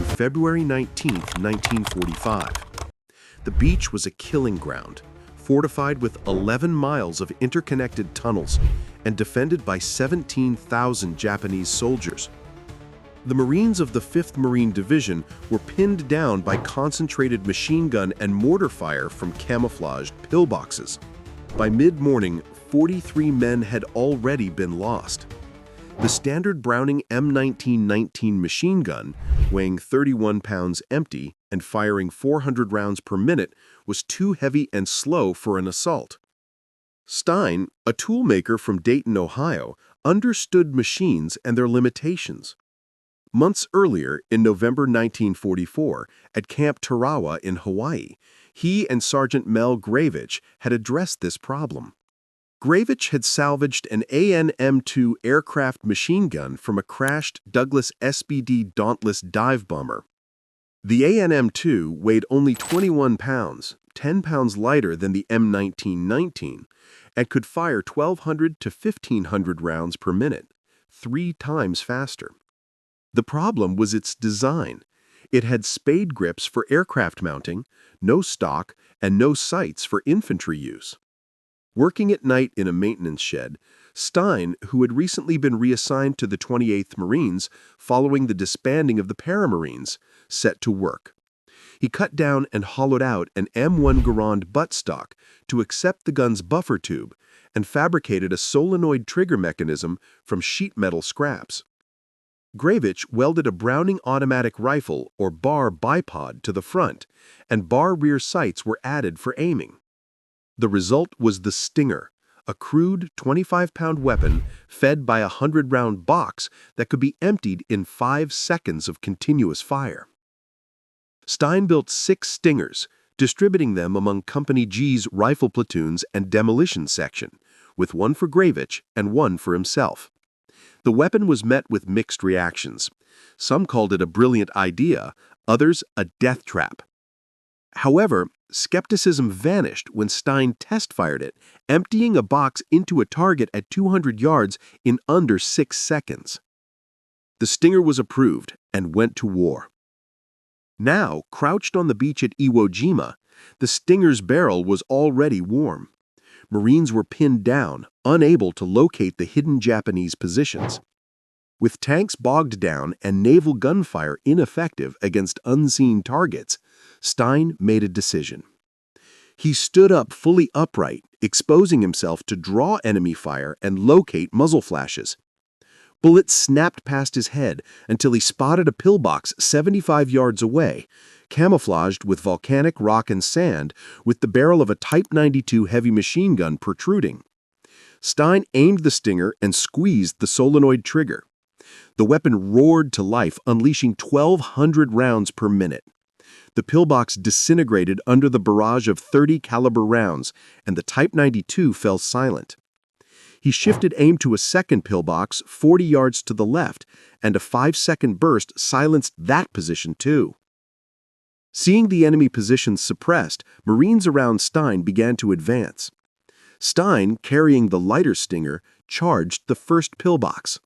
on February 19, 1945. The beach was a killing ground, fortified with 11 miles of interconnected tunnels and defended by 17,000 Japanese soldiers. The Marines of the 5th Marine Division were pinned down by concentrated machine gun and mortar fire from camouflaged pillboxes. By mid-morning, 43 men had already been lost. The standard Browning M1919 machine gun, weighing 31 pounds empty and firing 400 rounds per minute, was too heavy and slow for an assault. Stein, a toolmaker from Dayton, Ohio, understood machines and their limitations. Months earlier, in November 1944, at Camp Tarawa in Hawaii, he and Sergeant Mel Gravich had addressed this problem. Gravich had salvaged an AN-M2 aircraft machine gun from a crashed Douglas SBD Dauntless dive bomber. The AN-M2 weighed only 21 pounds, 10 pounds lighter than the M1919, and could fire 1,200 to 1,500 rounds per minute, 3 times faster. The problem was its design. It had spade grips for aircraft mounting, no stock, and no sights for infantry use. Working at night in a maintenance shed, Stein, who had recently been reassigned to the 28th Marines following the disbanding of the Paramarines, set to work. He cut down and hollowed out an M1 Garand buttstock to accept the gun's buffer tube and fabricated a solenoid trigger mechanism from sheet metal scraps. Gravich welded a Browning automatic rifle or bar bipod to the front, and bar rear sights were added for aiming. The result was the Stinger, a crude 25-pound weapon fed by a 100-round box that could be emptied in 5 seconds of continuous fire. Stein built 6 Stingers, distributing them among Company G's rifle platoons and demolition section, with one for Gravich and one for himself. The weapon was met with mixed reactions. Some called it a brilliant idea, others a death trap. However, skepticism vanished when Stein test-fired it, emptying a box into a target at 200 yards in under 6 seconds. The Stinger was approved and went to war. Now, crouched on the beach at Iwo Jima, the Stinger's barrel was already warm. Marines were pinned down, unable to locate the hidden Japanese positions. With tanks bogged down and naval gunfire ineffective against unseen targets, Stein made a decision. He stood up fully upright, exposing himself to draw enemy fire and locate muzzle flashes. Bullets snapped past his head until he spotted a pillbox 75 yards away, camouflaged with volcanic rock and sand, with the barrel of a Type 92 heavy machine gun protruding. Stein aimed the Stinger and squeezed the solenoid trigger. The weapon roared to life, unleashing 1,200 rounds per minute. The pillbox disintegrated under the barrage of 30 caliber rounds, and the Type 92 fell silent. He shifted aim to a second pillbox 40 yards to the left, and a 5-second burst silenced that position too. Seeing the enemy positions suppressed, Marines around Stein began to advance. Stein, carrying the lighter Stinger, charged the first pillbox.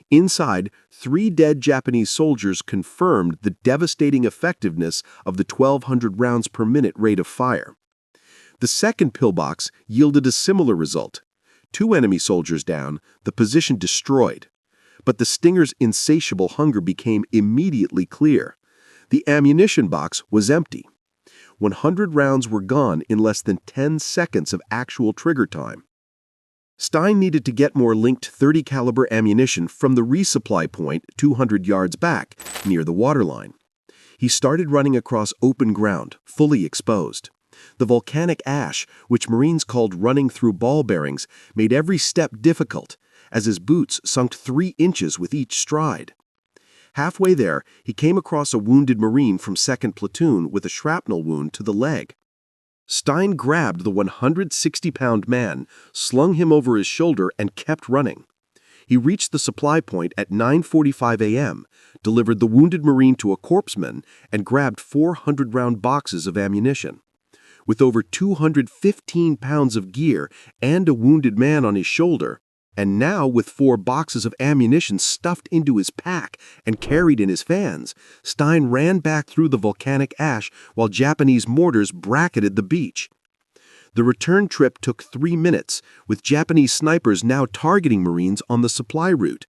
Inside, 3 dead Japanese soldiers confirmed the devastating effectiveness of the 1,200 rounds per minute rate of fire. The second pillbox yielded a similar result. 2 enemy soldiers down, the position destroyed. But the Stinger's insatiable hunger became immediately clear. The ammunition box was empty. 100 rounds were gone in less than 10 seconds of actual trigger time. Stein needed to get more linked 30 caliber ammunition from the resupply point 200 yards back, near the waterline. He started running across open ground, fully exposed. The volcanic ash, which Marines called running through ball bearings, made every step difficult, as his boots sunk 3 inches with each stride. Halfway there, he came across a wounded Marine from 2nd Platoon with a shrapnel wound to the leg. Stein grabbed the 160-pound man, slung him over his shoulder, and kept running. He reached the supply point at 9:45 a.m., delivered the wounded Marine to a corpsman, and grabbed 400-round boxes of ammunition. With over 215 pounds of gear and a wounded man on his shoulder, And now, with 4 boxes of ammunition stuffed into his pack and carried in his fans, Stein ran back through the volcanic ash while Japanese mortars bracketed the beach. The return trip took 3 minutes, with Japanese snipers now targeting Marines on the supply route.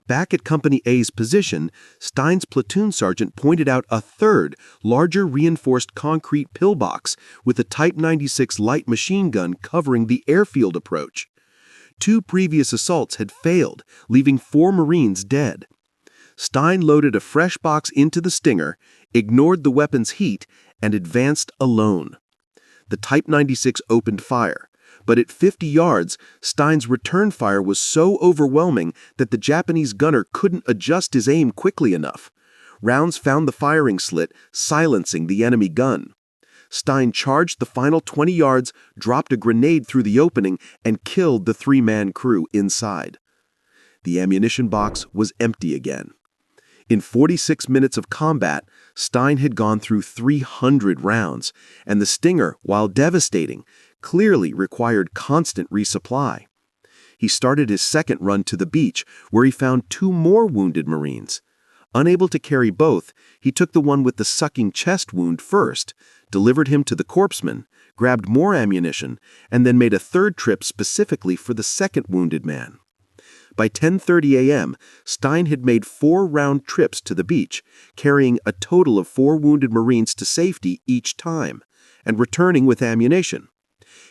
Back at Company A's position, Stein's platoon sergeant pointed out a third, larger reinforced concrete pillbox with a Type 96 light machine gun covering the airfield approach. 2 previous assaults had failed, leaving 4 Marines dead. Stein loaded a fresh box into the Stinger, ignored the weapon's heat, and advanced alone. The Type 96 opened fire, but at 50 yards, Stein's return fire was so overwhelming that the Japanese gunner couldn't adjust his aim quickly enough. Rounds found the firing slit, silencing the enemy gun. Stein charged the final 20 yards, dropped a grenade through the opening, and killed the 3-man crew inside. The ammunition box was empty again. In 46 minutes of combat, Stein had gone through 300 rounds, and the Stinger, while devastating, clearly required constant resupply. He started his second run to the beach, where he found 2 more wounded Marines. Unable to carry both, he took the one with the sucking chest wound first, delivered him to the corpsman, grabbed more ammunition, and then made a third trip specifically for the second wounded man. By 10:30 a.m., Stein had made 4 round trips to the beach, carrying a total of 4 wounded Marines to safety each time, and returning with ammunition.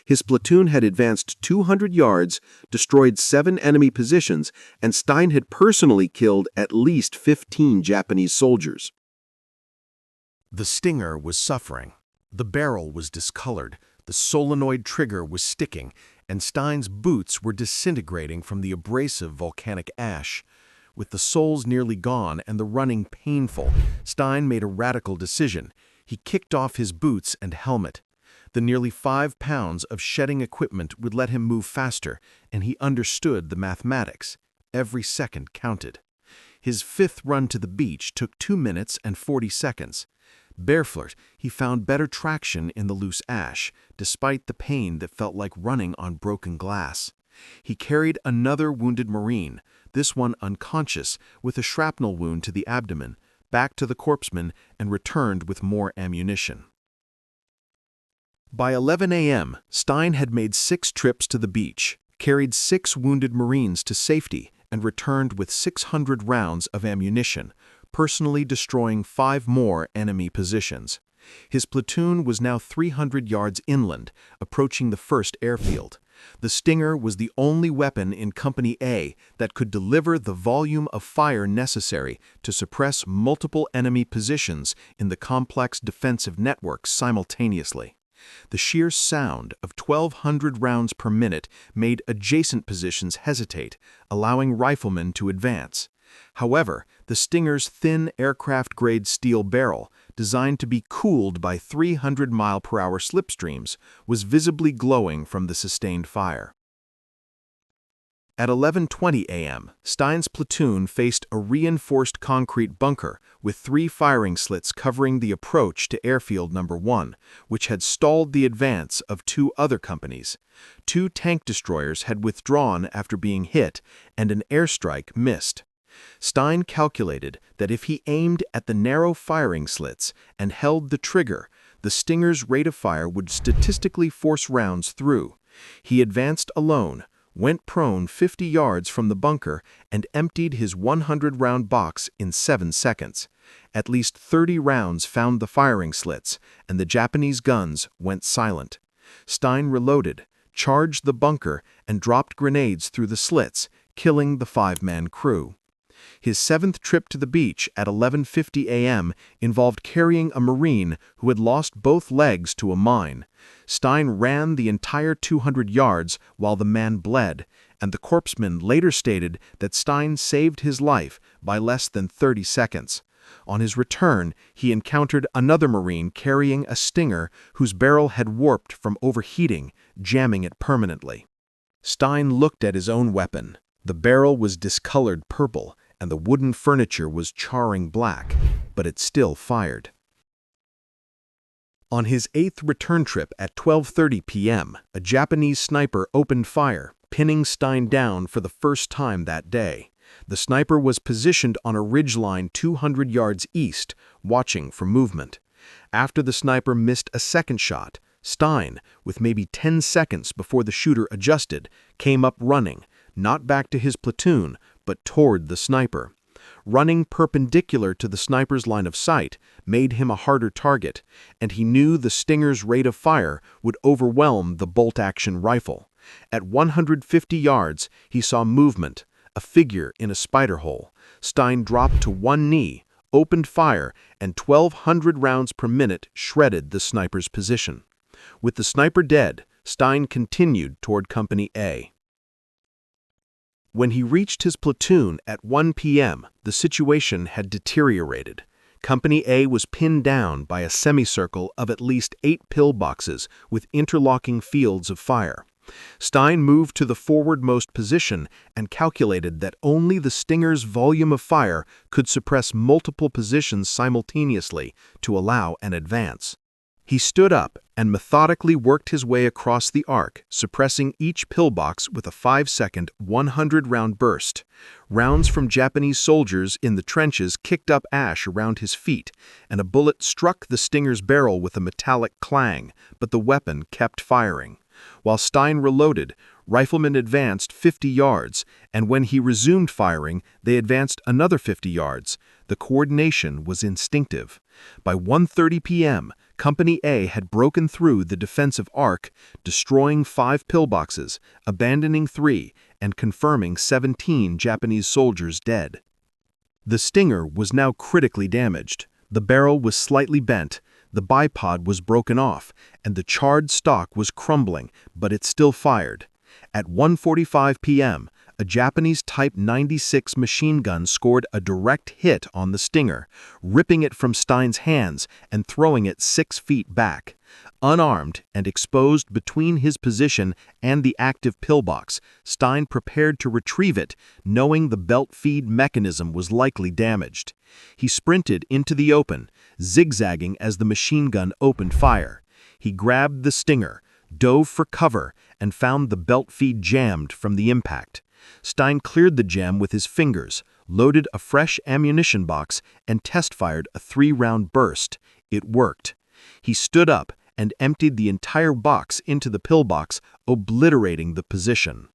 His platoon had advanced 200 yards, destroyed 7 enemy positions, and Stein had personally killed at least 15 Japanese soldiers. The Stinger was suffering. The barrel was discolored, the solenoid trigger was sticking, and Stein's boots were disintegrating from the abrasive volcanic ash. With the soles nearly gone and the running painful, Stein made a radical decision. He kicked off his boots and helmet. The nearly 5 pounds of shedding equipment would let him move faster, and he understood the mathematics. Every second counted. His 5th run to the beach took 2 minutes and 40 seconds. Barefoot, he found better traction in the loose ash, despite the pain that felt like running on broken glass. He carried another wounded Marine, this one unconscious, with a shrapnel wound to the abdomen, back to the corpsman and returned with more ammunition. By 11 a.m., Stein had made 6 trips to the beach, carried 6 wounded Marines to safety, and returned with 600 rounds of ammunition, personally destroying 5 more enemy positions. His platoon was now 300 yards inland, approaching the first airfield. The Stinger was the only weapon in Company A that could deliver the volume of fire necessary to suppress multiple enemy positions in the complex defensive network simultaneously. The sheer sound of 1,200 rounds per minute made adjacent positions hesitate, allowing riflemen to advance. However, the Stinger's thin aircraft-grade steel barrel, designed to be cooled by 300-mile-per-hour slipstreams, was visibly glowing from the sustained fire. At 11:20 a.m., Stein's platoon faced a reinforced concrete bunker with 3 firing slits covering the approach to Airfield No. 1, which had stalled the advance of 2 other companies. 2 tank destroyers had withdrawn after being hit, and an airstrike missed. Stein calculated that if he aimed at the narrow firing slits and held the trigger, the Stinger's rate of fire would statistically force rounds through. He advanced alone, went prone 50 yards from the bunker, and emptied his 100-round box in 7 seconds. At least 30 rounds found the firing slits, and the Japanese guns went silent. Stein reloaded, charged the bunker, and dropped grenades through the slits, killing the 5-man crew. His 7th trip to the beach at 11:50 a.m. involved carrying a Marine who had lost both legs to a mine. Stein ran the entire 200 yards while the man bled, and the corpsman later stated that Stein saved his life by less than 30 seconds. On his return, he encountered another Marine carrying a Stinger whose barrel had warped from overheating, jamming it permanently. Stein looked at his own weapon. The barrel was discolored purple, and the wooden furniture was charring black, but it still fired. On his 8th return trip at 12:30 p.m., a Japanese sniper opened fire, pinning Stein down for the first time that day. The sniper was positioned on a ridgeline 200 yards east, watching for movement. After the sniper missed a second shot, Stein, with maybe 10 seconds before the shooter adjusted, came up running, not back to his platoon, but toward the sniper. Running perpendicular to the sniper's line of sight made him a harder target, and he knew the Stinger's rate of fire would overwhelm the bolt-action rifle. At 150 yards, he saw movement, a figure in a spider hole. Stein dropped to one knee, opened fire, and 1,200 rounds per minute shredded the sniper's position. With the sniper dead, Stein continued toward Company A. When he reached his platoon at 1 p.m., the situation had deteriorated. Company A was pinned down by a semicircle of at least 8 pillboxes with interlocking fields of fire. Stein moved to the forwardmost position and calculated that only the Stinger's volume of fire could suppress multiple positions simultaneously to allow an advance. He stood up and methodically worked his way across the arc, suppressing each pillbox with a 5-second, 100-round burst. Rounds from Japanese soldiers in the trenches kicked up ash around his feet, and a bullet struck the Stinger's barrel with a metallic clang, but the weapon kept firing. While Stein reloaded, riflemen advanced 50 yards, and when he resumed firing, they advanced another 50 yards. The coordination was instinctive. By 1:30 p.m., Company A had broken through the defensive arc, destroying 5 pillboxes, abandoning 3, and confirming 17 Japanese soldiers dead. The Stinger was now critically damaged. The barrel was slightly bent, the bipod was broken off, and the charred stock was crumbling, but it still fired. At 1:45 p.m., a Japanese Type 96 machine gun scored a direct hit on the Stinger, ripping it from Stein's hands and throwing it 6 feet back. Unarmed and exposed between his position and the active pillbox, Stein prepared to retrieve it, knowing the belt feed mechanism was likely damaged. He sprinted into the open, zigzagging as the machine gun opened fire. He grabbed the Stinger, dove for cover, and found the belt feed jammed from the impact. Stein cleared the jam with his fingers, loaded a fresh ammunition box, and test-fired a 3-round burst. It worked. He stood up and emptied the entire box into the pillbox, obliterating the position.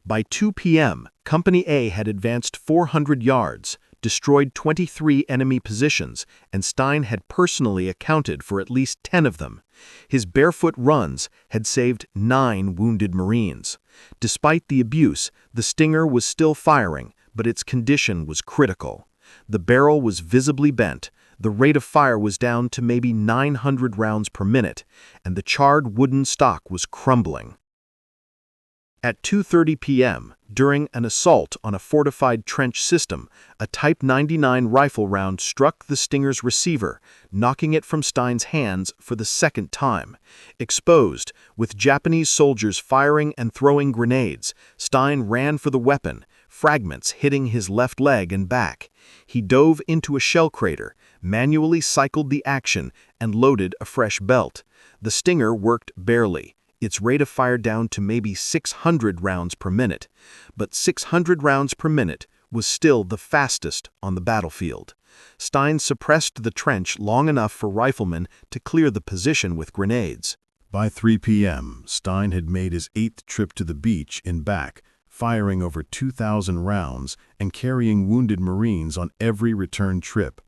By 2 p.m., Company A had advanced 400 yards, destroyed 23 enemy positions, and Stein had personally accounted for at least 10 of them. His barefoot runs had saved 9 wounded Marines. Despite the abuse, the Stinger was still firing, but its condition was critical. The barrel was visibly bent, the rate of fire was down to maybe 900 rounds per minute, and the charred wooden stock was crumbling. At 2:30 p.m., during an assault on a fortified trench system, a Type 99 rifle round struck the Stinger's receiver, knocking it from Stein's hands for the second time. Exposed, with Japanese soldiers firing and throwing grenades, Stein ran for the weapon, fragments hitting his left leg and back. He dove into a shell crater, manually cycled the action, and loaded a fresh belt. The Stinger worked barely, its rate of fire down to maybe 600 rounds per minute. But 600 rounds per minute was still the fastest on the battlefield. Stein suppressed the trench long enough for riflemen to clear the position with grenades. By 3 p.m., Stein had made his 8th trip to the beach and back, firing over 2,000 rounds and carrying wounded Marines on every return trip.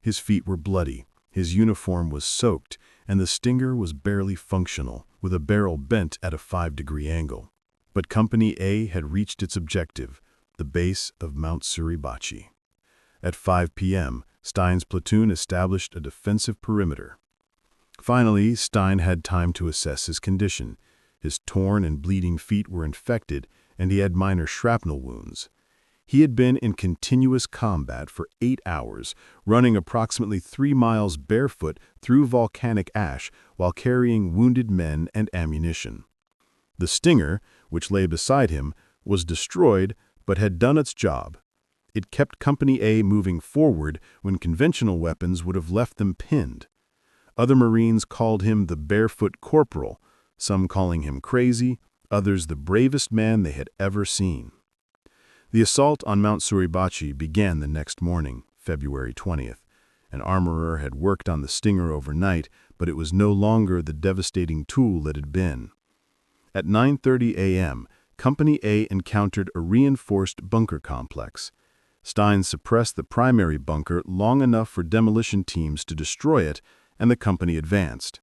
His feet were bloody, his uniform was soaked, and the Stinger was barely functional, with a barrel bent at a 5-degree angle. But Company A had reached its objective, the base of Mount Suribachi. At 5 p.m., Stein's platoon established a defensive perimeter. Finally, Stein had time to assess his condition. His torn and bleeding feet were infected, and he had minor shrapnel wounds. He had been in continuous combat for 8 hours, running approximately 3 miles barefoot through volcanic ash while carrying wounded men and ammunition. The Stinger, which lay beside him, was destroyed but had done its job. It kept Company A moving forward when conventional weapons would have left them pinned. Other Marines called him the Barefoot Corporal, some calling him crazy, others the bravest man they had ever seen. The assault on Mount Suribachi began the next morning, February 20th. An armorer had worked on the Stinger overnight, but it was no longer the devastating tool it had been. At 9:30 a.m., Company A encountered a reinforced bunker complex. Stein suppressed the primary bunker long enough for demolition teams to destroy it, and the company advanced.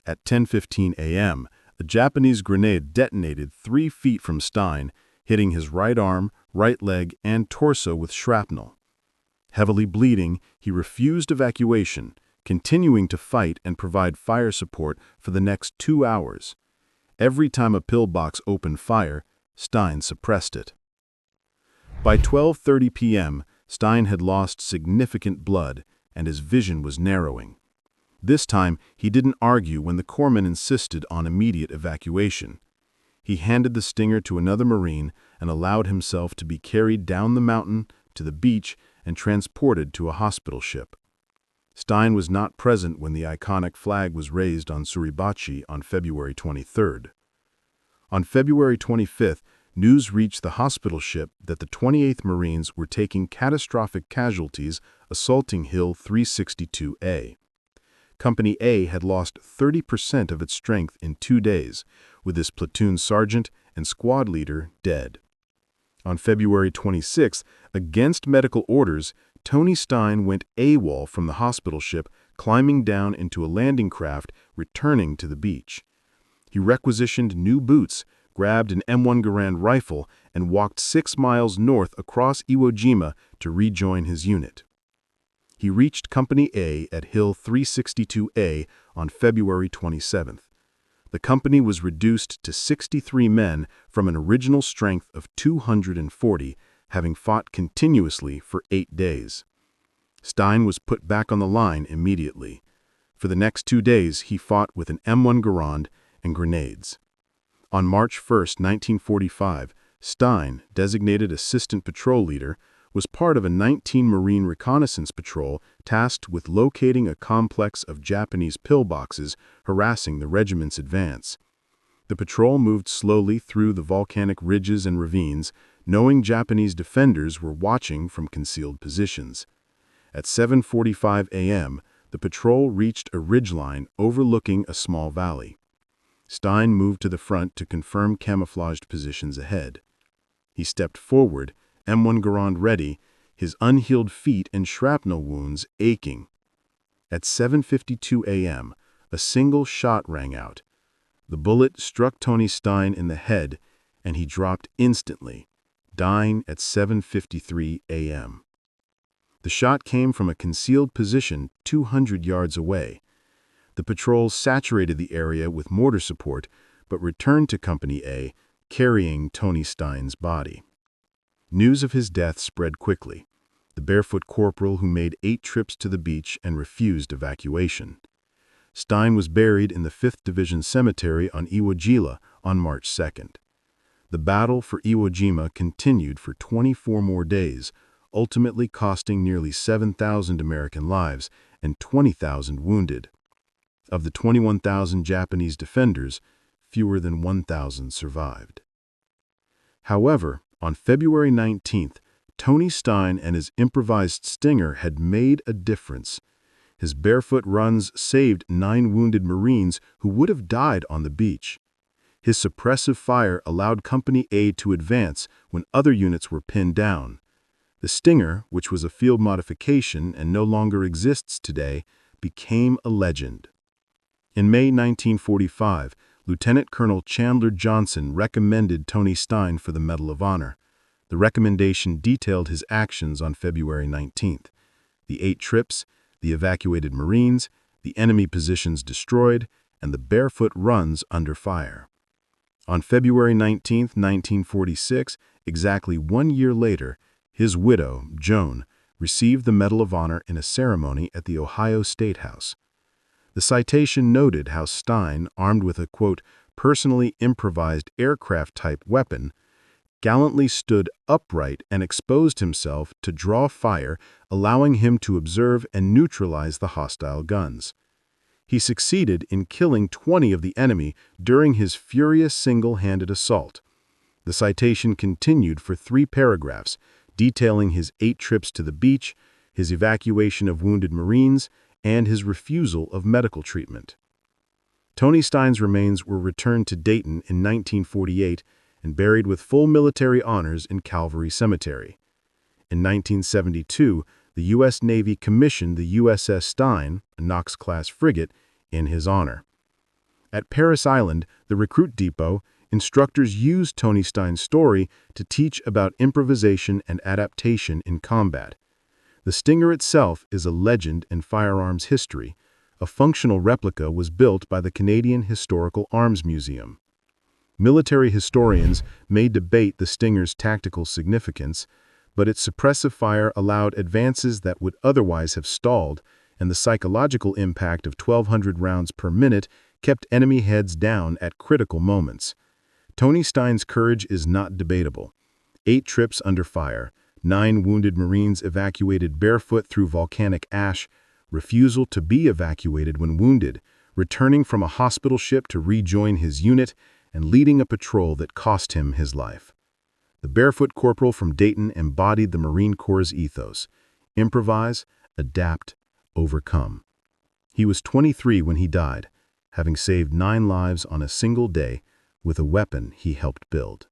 At 10:15 a.m., a Japanese grenade detonated 3 feet from Stein, hitting his right arm, right leg, and torso with shrapnel. Heavily bleeding, he refused evacuation, continuing to fight and provide fire support for the next 2 hours. Every time a pillbox opened fire, Stein suppressed it. By 12:30 p.m., Stein had lost significant blood, and his vision was narrowing. This time, he didn't argue when the corpsman insisted on immediate evacuation. He handed the Stinger to another Marine and allowed himself to be carried down the mountain to the beach and transported to a hospital ship. Stein was not present when the iconic flag was raised on Suribachi on February 23rd. On February 25th, news reached the hospital ship that the 28th Marines were taking catastrophic casualties assaulting Hill 362A. Company A had lost 30% of its strength in 2 days, with its platoon sergeant and squad leader dead. On February 26th, against medical orders, Tony Stein went AWOL from the hospital ship, climbing down into a landing craft, returning to the beach. He requisitioned new boots, grabbed an M1 Garand rifle, and walked 6 miles north across Iwo Jima to rejoin his unit. He reached Company A at Hill 362A on February 27th. The company was reduced to 63 men from an original strength of 240, having fought continuously for 8 days. Stein was put back on the line immediately. For the next 2 days, he fought with an M1 Garand and grenades. On March 1, 1945, Stein, designated Assistant Patrol Leader, was part of a 19 Marine reconnaissance patrol tasked with locating a complex of Japanese pillboxes harassing the regiment's advance. The patrol moved slowly through the volcanic ridges and ravines, knowing Japanese defenders were watching from concealed positions. At 7:45 a.m., the patrol reached a ridgeline overlooking a small valley. Stein moved to the front to confirm camouflaged positions ahead. He stepped forward, M1 Garand ready, his unhealed feet and shrapnel wounds aching. At 7:52 a.m., a single shot rang out. The bullet struck Tony Stein in the head, and he dropped instantly, dying at 7:53 a.m. The shot came from a concealed position 200 yards away. The patrol saturated the area with mortar support, but returned to Company A, carrying Tony Stein's body. News of his death spread quickly. The Barefoot corporal who made 8 trips to the beach and refused evacuation. Stein was buried in the 5th Division Cemetery on Iwo Jima on March 2nd. The battle for Iwo Jima continued for 24 more days, ultimately costing nearly 7,000 American lives and 20,000 wounded. Of the 21,000 Japanese defenders, fewer than 1,000 survived. However, on February 19th, Tony Stein and his improvised Stinger had made a difference. His barefoot runs saved 9 wounded Marines who would have died on the beach. His suppressive fire allowed Company A to advance when other units were pinned down. The Stinger, which was a field modification and no longer exists today, became a legend. In May 1945, Lieutenant Colonel Chandler Johnson recommended Tony Stein for the Medal of Honor. The recommendation detailed his actions on February 19th. The 8 trips, the evacuated Marines, the enemy positions destroyed, and the barefoot runs under fire. On February 19, 1946, exactly 1 year later, his widow, Joan, received the Medal of Honor in a ceremony at the Ohio State House. The citation noted how Stein, armed with a, quote, personally improvised aircraft-type weapon, gallantly stood upright and exposed himself to draw fire, allowing him to observe and neutralize the hostile guns. He succeeded in killing 20 of the enemy during his furious single-handed assault. The citation continued for 3 paragraphs, detailing his 8 trips to the beach, his evacuation of wounded Marines, and his refusal of medical treatment. Tony Stein's remains were returned to Dayton in 1948 and buried with full military honors in Calvary Cemetery. In 1972, the U.S. Navy commissioned the USS Stein, a Knox-class frigate, in his honor. At Parris Island, the recruit depot, instructors used Tony Stein's story to teach about improvisation and adaptation in combat. The Stinger itself is a legend in firearms history. A functional replica was built by the Canadian Historical Arms Museum. Military historians may debate the Stinger's tactical significance, but its suppressive fire allowed advances that would otherwise have stalled, and the psychological impact of 1,200 rounds per minute kept enemy heads down at critical moments. Tony Stein's courage is not debatable. 8 trips under fire, 9 wounded Marines evacuated barefoot through volcanic ash, refusal to be evacuated when wounded, returning from a hospital ship to rejoin his unit, and leading a patrol that cost him his life. The Barefoot Corporal from Dayton embodied the Marine Corps' ethos: improvise, adapt, overcome. He was 23 when he died, having saved 9 lives on a single day with a weapon he helped build.